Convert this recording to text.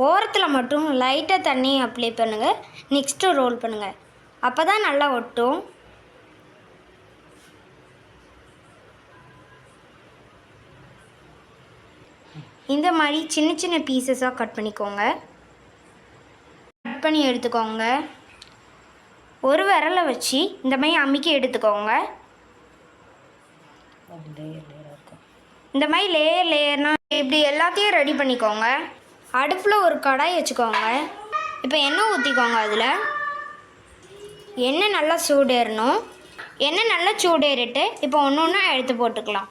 ஓரத்தில் மட்டும் லைட்டாக தண்ணி அப்ளை பண்ணுங்கள். நெக்ஸ்ட்டு ரோல் பண்ணுங்கள். அப்போ தான் நல்லா ஒட்டும். இந்த மாதிரி சின்ன சின்ன பீசஸாக கட் பண்ணிக்கோங்க. கட் பண்ணி எடுத்துக்கோங்க. ஒரு விரலை வச்சு இந்த மாதிரி அமுக்கி எடுத்துக்கோங்க. இந்த மாதிரி லேயர்னால் இப்படி எல்லாத்தையும் ரெடி பண்ணிக்கோங்க. அடுப்பில் ஒரு கடாய் வச்சுக்கோங்க. இப்போ எண்ணெய் ஊற்றிக்கோங்க. அதில் எண்ணெய் நல்லா சூடேறணும். எண்ணெய் நல்லா சூடேறிட்டு இப்போ ஒன்று ஒன்றா எடுத்து போட்டுக்கலாம்.